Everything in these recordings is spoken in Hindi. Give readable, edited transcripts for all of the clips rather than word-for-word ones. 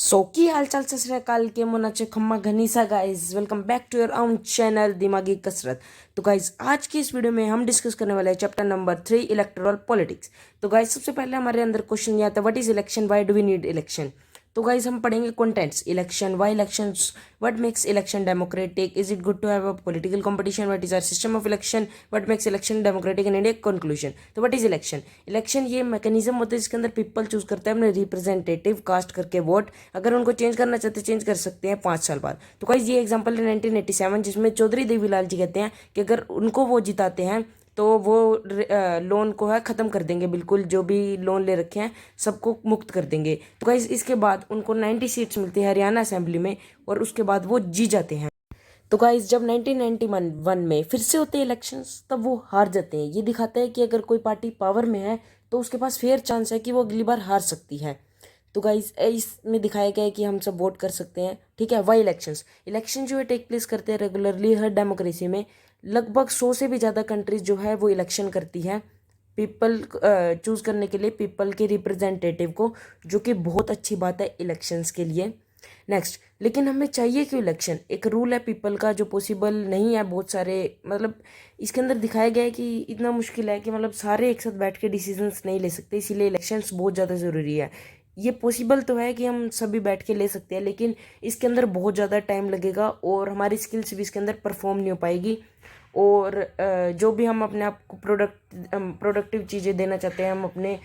की हाल चाल सत श्री अकाल के मोनाचे खम्मा घनीसा guys, welcome back to your own channel Dimagi Kasrat. तो गाइस आज की इस वीडियो में हम डिस्कस करने वाले हैं चैप्टर नंबर 3 इलेक्टोरल पॉलिटिक्स। तो गाइस सबसे पहले हमारे अंदर क्वेश्चन ये आता है, what is election, why do we need election. तो गाइस हम पढ़ेंगे contents, election, why elections, what makes election democratic, is it good to have a political competition, what is our system of election, what makes election democratic in India. Conclusion. तो व्हाट इज इलेक्शन? इलेक्शन ये मैकेनिज्म होता है जिसके अंदर पीपल चूज करता है अपने रिप्रेजेंटेटिव कास्ट करके वोट। अगर उनको चेंज करना चाहते चेंज कर सकते हैं 5 साल बाद। तो गाइस ये एग्जांपल है 1987, जिसमें चौधरी देवीलाल जी कहते हैं कि अगर उनको वो जिताते हैं तो वो लोन को है ख़त्म कर देंगे, बिल्कुल जो भी लोन ले रखे हैं सबको मुक्त कर देंगे। तो गाइस इसके बाद उनको 90 सीट्स मिलती है हरियाणा असेंबली में और उसके बाद वो जी जाते हैं। तो गाइस जब 1991 में फिर से होते हैं इलेक्शंस तब वो हार जाते हैं। ये दिखाता है कि अगर कोई पार्टी पावर में है तो उसके पास फेयर चांस है कि वो अगली बार हार सकती है। तो गाइस इसमें दिखाया गया है कि हम सब वोट कर सकते हैं, ठीक है। वाई इलेक्शंस, इलेक्शन जो है टेक प्लेस करते हैं रेगुलरली हर डेमोक्रेसी में। लगभग 100 से भी ज़्यादा कंट्रीज जो है वो इलेक्शन करती है पीपल चूज करने के लिए, पीपल के रिप्रेजेंटेटिव को, जो कि बहुत अच्छी बात है इलेक्शंस के लिए। नेक्स्ट, लेकिन हमें चाहिए क्यों इलेक्शन? एक रूल है पीपल का जो पॉसिबल नहीं है बहुत सारे, मतलब इसके अंदर दिखाया गया है कि इतना मुश्किल है कि मतलब सारे एक साथ बैठ के डिसीजंस नहीं ले सकते, इसीलिए इलेक्शंस बहुत ज़्यादा ज़रूरी है। ये पॉसिबल तो है कि हम सभी बैठ के ले सकते हैं, लेकिन इसके अंदर बहुत ज़्यादा टाइम लगेगा और हमारी स्किल्स भी इसके अंदर परफॉर्म नहीं हो पाएगी। और जो भी हम अपने आप को प्रोडक्टिव चीज़ें देना चाहते हैं हम अपने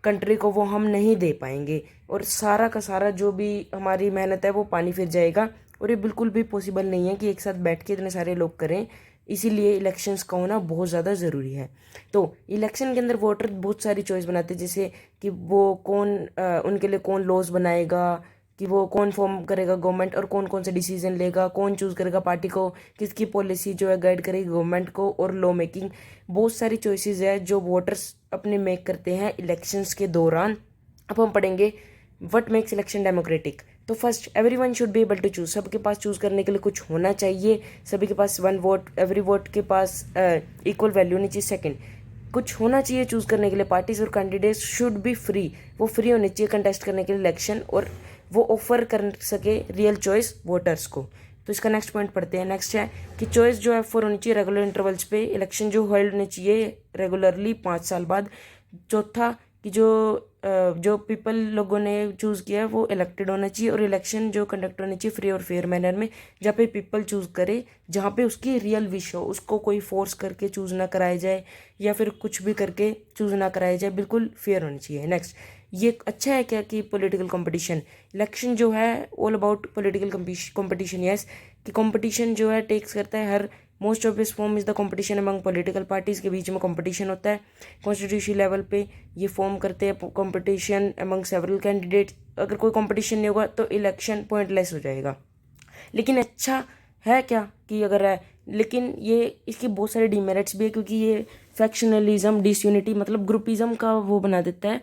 कंट्री को, वो हम नहीं दे पाएंगे और सारा का सारा जो भी हमारी मेहनत है वो पानी फिर जाएगा। और ये बिल्कुल भी पॉसिबल नहीं है कि एक साथ बैठ के इतने सारे लोग करें, इसीलिए इलेक्शंस का होना बहुत ज़्यादा ज़रूरी है। तो इलेक्शन के अंदर वोटर बहुत सारी चॉइस बनाते हैं, जैसे कि वो कौन उनके लिए कौन लॉज बनाएगा, कि वो कौन फॉर्म करेगा गवर्नमेंट और कौन कौन से डिसीजन लेगा, कौन चूज़ करेगा पार्टी को, किसकी पॉलिसी जो है गाइड करेगी गवर्नमेंट को, और लॉ मेकिंग। बहुत सारी चॉइसेस है जो वोटर्स अपने मेक करते हैं इलेक्शंस के दौरान। अब हम पढ़ेंगे व्हाट मेक्स इलेक्शन डेमोक्रेटिक। तो first, everyone should be able to choose, सबके पास चूज करने के लिए कुछ होना चाहिए, सभी के पास 1 वोट, एवरी वोट के पास इक्वल वैल्यू होनी चाहिए। सेकंड, कुछ होना चाहिए चूज करने के लिए, पार्टीज और कैंडिडेट्स शुड बी फ्री, वो फ्री होने चाहिए कंटेस्ट करने के लिए इलेक्शन, और वो ऑफर कर सके रियल चॉइस वोटर्स को। तो इसका नेक्स्ट पॉइंट पढ़ते हैं। नेक्स्ट है कि चॉइस जो है फॉर होनी चाहिए रेगुलर इंटरवल्स पे, इलेक्शन जो होल्ड होने चाहिए रेगुलरली 5 साल बाद। चौथा कि जो पीपल लोगों ने चूज़ किया है वो इलेक्टेड होना चाहिए, और इलेक्शन जो कंडक्ट होने चाहिए फ्री और फेयर मैनर में, जहाँ पे पीपल चूज़ करे, जहाँ पे उसकी रियल विश हो, उसको कोई फोर्स करके चूज़ ना कराया जाए या फिर कुछ भी करके चूज़ ना कराया जाए, बिल्कुल फेयर होनी चाहिए। नेक्स्ट, ये अच्छा है क्या कि पॉलिटिकल कंपटीशन, इलेक्शन जो है all about political competition. Yes, कि कंपटीशन जो है टेक्स करता है हर most of this form is the competition among political parties, के बीच में कंपटीशन होता है कॉन्स्टिट्यूशन लेवल पे, ये फॉर्म करते हैं कंपटीशन अमंग सेवरल कैंडिडेट। अगर कोई कंपटीशन नहीं होगा तो इलेक्शन पॉइंटलेस हो जाएगा। लेकिन अच्छा है क्या कि अगर है, लेकिन ये इसकी बहुत सारे डिमेरिट्स भी है, क्योंकि ये फैक्शनलिज्म, डिसयूनिटी मतलब ग्रुपिज्म का वो बना देता है।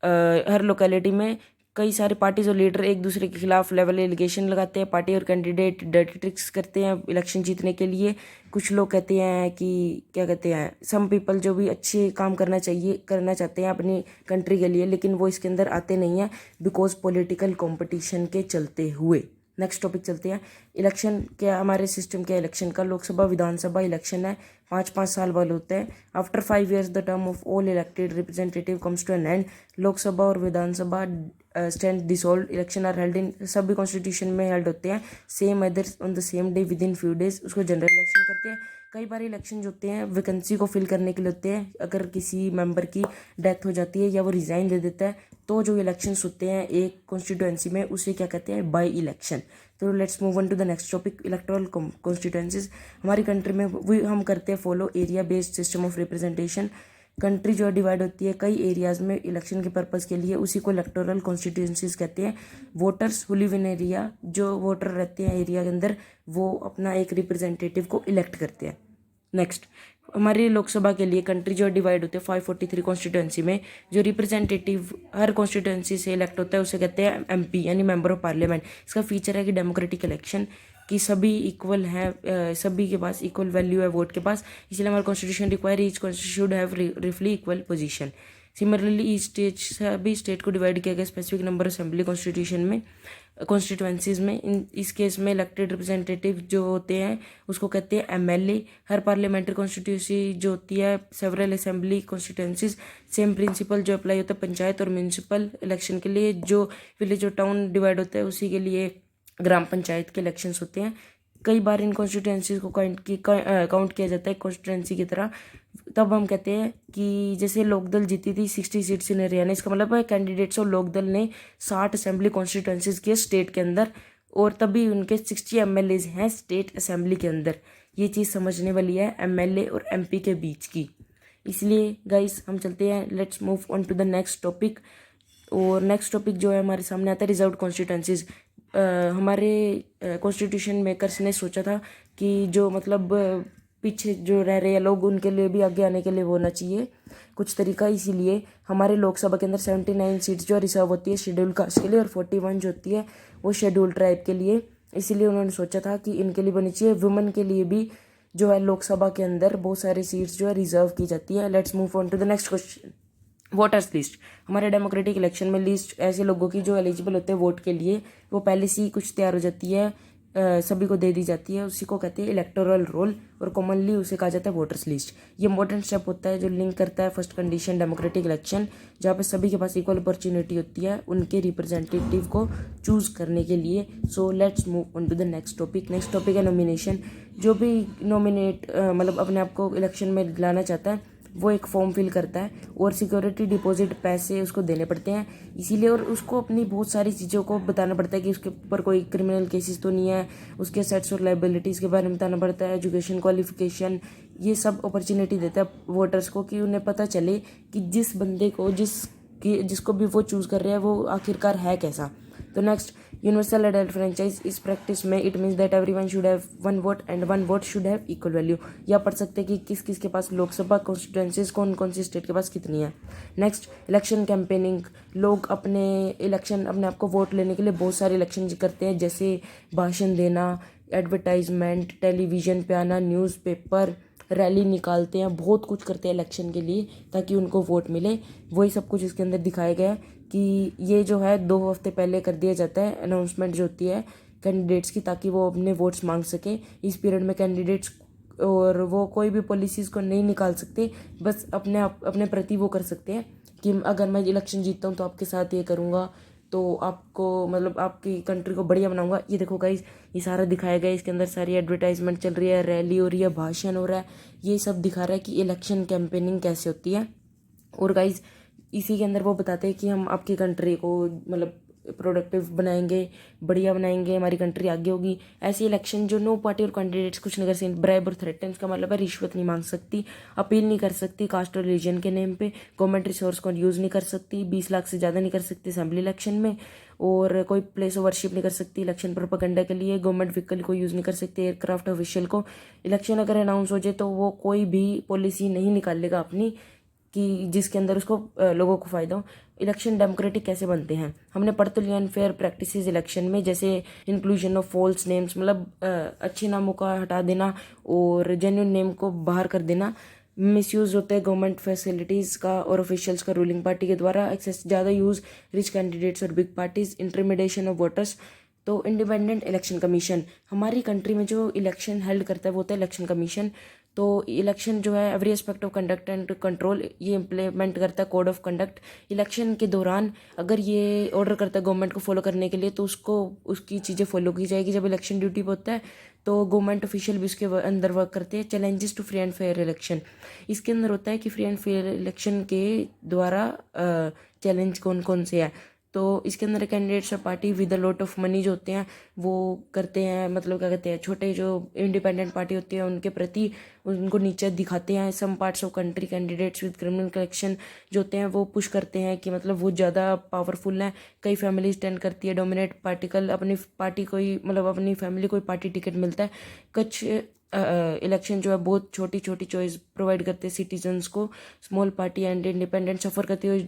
हर लोकेलिटी में कई सारे पार्टीज और लीडर एक दूसरे के खिलाफ लेवल एलिगेशन लगाते हैं, पार्टी और कैंडिडेट डर्टी ट्रिक्स करते हैं इलेक्शन जीतने के लिए। कुछ लोग कहते हैं कि क्या कहते हैं, सम पीपल जो भी अच्छे काम करना चाहते हैं अपनी कंट्री के लिए, लेकिन वो इसके अंदर आते नहीं हैं बिकॉज पॉलिटिकल कंपटीशन के चलते हुए। नेक्स्ट टॉपिक चलते हैं। इलेक्शन क्या, हमारे सिस्टम क्या इलेक्शन का, लोकसभा विधानसभा इलेक्शन है 5-5 साल वाले होते हैं। After 5 years the term of all elected representative comes to an end, Lok Sabha और Vidhan Sabha stand dissolve, election are held in, सभी कॉन्स्टिट्यूशन में हेल्ड होते हैं same other on the same day within few days, उसको जनरल इलेक्शन करते हैं। कई बार इलेक्शन जो होते हैं वैकेंसी को फिल करने के लिए होते हैं, अगर किसी मेंबर की डेथ हो जाती है या वो रिज़ाइन दे देता है तो जो इलेक्शंस होते हैं एक कॉन्स्टिट्यूएंसी में उसे क्या कहते हैं, बाई इलेक्शन। तो let's move on to the next topic, electoral constituencies. हमारी कंट्री में भी हम करते हैं follow area based system of representation. Country जो डिवाइड होती है कई एरियाज में इलेक्शन के पर्पज़ के लिए, उसी को इलेक्टोरल कॉन्स्टिट्यूएंसीज कहते हैं। Voters who live in area, जो वोटर रहते हैं एरिया के अंदर, वो अपना एक रिप्रेजेंटेटिव को इलेक्ट करते हैं। नेक्स्ट, हमारी लोकसभा के लिए कंट्री जो डिवाइड होते हैं 543 कॉन्स्टिट्यूएंसी में, जो रिप्रेजेंटेटिव हर कॉन्स्टिट्यूएंसी से इलेक्ट होता है उसे कहते हैं एमपी यानी मेंबर ऑफ पार्लियामेंट। इसका फीचर है कि डेमोक्रेटिक इलेक्शन, कि सभी इक्वल हैं, सभी के पास इक्वल वैल्यू है वोट के पास, इसलिए हमारा constitution require each constitution should have रिफली equal position. Similarly each state, सभी स्टेट को डिवाइड किया गया स्पेसिफिक नंबर असेंबली कॉन्स्टिट्यूशन में, कॉन्स्टिट्यूएंसीज में। इस केस में इलेक्टेड रिप्रेजेंटेटिव जो होते हैं उसको कहते हैं एमएलए। हर पार्लियामेंट्री कॉन्स्टिट्यूंसी जो होती है several assembly constituencies, same principle जो अप्लाई होता है पंचायत और म्यूनसिपल इलेक्शन के लिए। जो विलेज और टाउन डिवाइड होता है उसी के लिए ग्राम पंचायत के इलेक्शंस होते हैं। कई बार इन कॉन्स्टिट्यूएंसीज को काउंट किया जाता है कॉन्स्टिट्यूएंसी की तरह। तब हम कहते हैं कि जैसे लोकदल जीती थी 60 सीट्स इन हरियाणा, इसका मतलब है कैंडिडेट्स और लोकदल ने 60 असेंबली कॉन्स्टिट्यूएंसीज किए स्टेट के अंदर, और तभी उनके 60 एमएलएज हैं स्टेट असेंबली के अंदर। ये चीज़ समझने वाली है एमएलए और एमपी के बीच की। इसलिए गाइस हम चलते हैं, let's move on to the next topic. और नेक्स्ट टॉपिक जो है हमारे सामने आता है रिजर्व्ड कॉन्स्टिट्यूएंसीज। हमारे कॉन्स्टिट्यूशन मेकर्स ने सोचा था कि जो मतलब पीछे जो रह रहे हैं लोग उनके लिए भी आगे आने के लिए वो होना चाहिए कुछ तरीका। इसीलिए हमारे लोकसभा के अंदर 79 सीट्स जो रिजर्व होती है शेड्यूल कास्ट के लिए, और 41 जो होती है वो शेड्यूल ट्राइब के लिए। इसीलिए उन्होंने सोचा था कि इनके लिए बनी चाहिए। वुमेन के लिए भी जो है लोकसभा के अंदर बहुत सारी सीट्स जो है रिजर्व की जाती है। Let's move on to the next question. Voters list. हमारे डेमोक्रेटिक इलेक्शन में लिस्ट ऐसे लोगों की जो एलिजिबल होते हैं वोट के लिए, वो पहले से ही कुछ तैयार हो जाती है, सभी को दे दी जाती है। उसी को कहते हैं इलेक्टोरल रोल, और कॉमनली उसे कहा जाता है वोटर्स लिस्ट। ये इंपॉर्टेंट स्टेप होता है जो लिंक करता है फर्स्ट कंडीशन डेमोक्रेटिक इलेक्शन, जहाँ पे सभी के पास इक्वल अपॉर्चुनिटी होती है उनके रिप्रेजेंटेटिव को चूज करने के लिए। So let's move on to the next topic. Next topic है नॉमिनेशन। जो भी नॉमिनेट मतलब अपने आप को इलेक्शन में लाना चाहता है वो एक फॉर्म फिल करता है, और सिक्योरिटी डिपॉजिट पैसे उसको देने पड़ते हैं। इसीलिए और उसको अपनी बहुत सारी चीज़ों को बताना पड़ता है कि उसके ऊपर कोई क्रिमिनल केसेस तो नहीं है, उसके सेट्स और लाइबिलिटीज़ के बारे में बताना पड़ता है, एजुकेशन क्वालिफिकेशन, ये सब अपॉर्चुनिटी देता है वोटर्स को कि उन्हें पता चले कि जिस बंदे को जिसको भी वो चूज़ कर रहे हैं वो आखिरकार है कैसा। तो नेक्स्ट, यूनिवर्सल एडल्ट फ्रेंचाइज। इस प्रैक्टिस में it means that everyone should have one vote and one vote should have equal value. या पढ़ सकते हैं कि किस किस के पास लोकसभा कॉन्स्टिट्यूएंसीज कौन कौन सी स्टेट के पास कितनी है। Next, election campaigning. लोग अपने अपने आप को वोट लेने के लिए बहुत सारे इलेक्शन करते हैं, जैसे भाषण देना, एडवर्टाइजमेंट, टेलीविज़न पे आना, न्यूज़पेपर, रैली निकालते हैं, बहुत कुछ करते हैं इलेक्शन के लिए ताकि उनको वोट मिले। वही सब कुछ इसके अंदर दिखाया गया है कि ये जो है 2 हफ्ते पहले कर दिया जाता है अनाउंसमेंट जो होती है कैंडिडेट्स की, ताकि वो अपने वोट्स मांग सके। इस पीरियड में कैंडिडेट्स और वो कोई भी पॉलिसीज़ को नहीं निकाल सकते, बस अपने प्रति वो कर सकते हैं कि अगर मैं इलेक्शन जीतता हूँ तो आपके साथ ये करूँगा, तो आपको मतलब आपकी कंट्री को बढ़िया बनाऊंगा। ये देखो गाइस, ये सारा दिखाया गया है। इसके अंदर सारी एडवर्टाइजमेंट चल रही है, रैली हो रही है, भाषण हो रहा है, ये सब दिखा रहा है कि इलेक्शन कैंपेनिंग कैसे होती है। और गाइस इसी के अंदर वो बताते हैं कि हम आपकी कंट्री को मतलब प्रोडक्टिव बनाएंगे, बढ़िया बनाएंगे, हमारी कंट्री आगे होगी। ऐसे इलेक्शन जो नो पार्टी और कैंडिडेट्स कुछ नहीं कर सकते, ब्राइब और थ्रेटन, इसका मतलब है रिश्वत नहीं मांग सकती, अपील नहीं कर सकती कास्ट और रिलीजन के नेम पे, गवर्नमेंट रिसोर्स को यूज़ नहीं कर सकती, 20 लाख से ज़्यादा नहीं कर सकती असेंबली इलेक्शन में, और कोई प्लेस ऑफ वर्शिप नहीं कर सकती इलेक्शन प्रोपेगेंडा के लिए, गवर्नमेंट व्हीकल को यूज़ नहीं कर सकती, एयरक्राफ्ट ऑफिशियल को। इलेक्शन अगर अनाउंस हो जाए तो वो कोई भी पॉलिसी नहीं निकालेगा अपनी कि जिसके अंदर उसको लोगों को फ़ायदा हो। इलेक्शन डेमोक्रेटिक कैसे बनते हैं हमने पढ़ तो लिया। अनफेयर प्रैक्टिसेस इलेक्शन में, जैसे इंक्लूजन ऑफ फॉल्स नेम्स, मतलब अच्छे नामों का हटा देना और जेन्युइन नेम को बाहर कर देना। मिसयूज़ होते हैं गवर्नमेंट फैसिलिटीज़ का और ऑफिशियल्स का रूलिंग पार्टी के द्वारा। एक्सेस ज़्यादा यूज़ रिच कैंडिडेट्स और big parties. Intermediation of voters. तो इंडिपेंडेंट इलेक्शन कमीशन, हमारी कंट्री में जो इलेक्शन हेल्ड करता है वो होता है इलेक्शन कमीशन। तो इलेक्शन जो है every aspect of conduct and control ये इम्प्लीमेंट करता है कोड ऑफ कंडक्ट। इलेक्शन के दौरान अगर ये ऑर्डर करता है गवर्नमेंट को फॉलो करने के लिए तो उसको उसकी चीज़ें फॉलो की जाएगी। जब इलेक्शन ड्यूटी पे होता है तो गवर्नमेंट ऑफिशियल भी उसके अंदर वर्क करते हैं। Challenges to free and fair election, इसके अंदर होता है कि फ्री एंड फेयर इलेक्शन के द्वारा चैलेंज कौन कौन से है। तो इसके अंदर कैंडिडेट्स और party with a lot of money जो होते हैं वो करते हैं, मतलब क्या कहते हैं, छोटे जो इंडिपेंडेंट पार्टी होती है उनके प्रति उनको नीचे दिखाते हैं। Some parts of country candidates with criminal collection जो होते हैं वो पुश करते हैं कि मतलब वो ज़्यादा पावरफुल हैं। कई फैमिली स्टैंड करती है डोमिनेट पार्टिकल अपनी पार्टी को ही, मतलब अपनी फैमिली को ही पार्टी टिकट मिलता है। कुछ इलेक्शन जो है बहुत छोटी छोटी चॉइस प्रोवाइड करते हैं सिटीजन्स को। स्मॉल पार्टी एंड इंडिपेंडेंट सफ़र करती है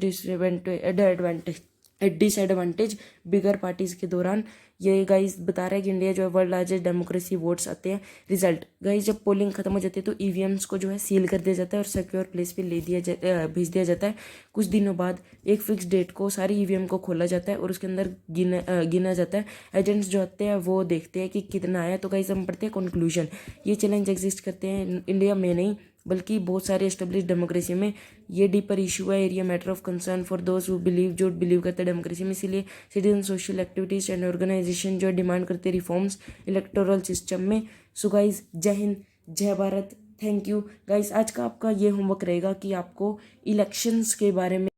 डिसएडवांटेज बिगर पार्टीज़ के दौरान। ये गाइज बता रहा है कि इंडिया जो है वर्ल्ड लार्जेस्ट डेमोक्रेसी, वोट्स आते हैं, रिजल्ट गाइज जब पोलिंग खत्म हो जाती है तो ईवीएम्स को जो है सील कर दिया जाता है और सिक्योर प्लेस पे भेज दिया जाता है। कुछ दिनों बाद एक फिक्स डेट को सारी ईवीएम को खोला जाता है और उसके अंदर गिना जाता है। एजेंट्स जो आते हैं वो देखते हैं कि कितना आया। तो गाइज हम पढ़ते हैं कंक्लूजन। ये चैलेंज एग्जिस्ट करते हैं इंडिया में नहीं बल्कि बहुत सारे एस्टेब्लिश डेमोक्रेसी में। ये डीपर इशू है, area matter of concern for those who believe, जो बिलीव करते हैं डेमोक्रेसी में। इसीलिए citizen social activities and organisation जो डिमांड करते हैं रिफॉर्म्स इलेक्टोरल सिस्टम में। सो गाइज जय हिंद, जय भारत, थैंक यू गाइज। आज का आपका ये होमवर्क रहेगा कि आपको इलेक्शंस के बारे में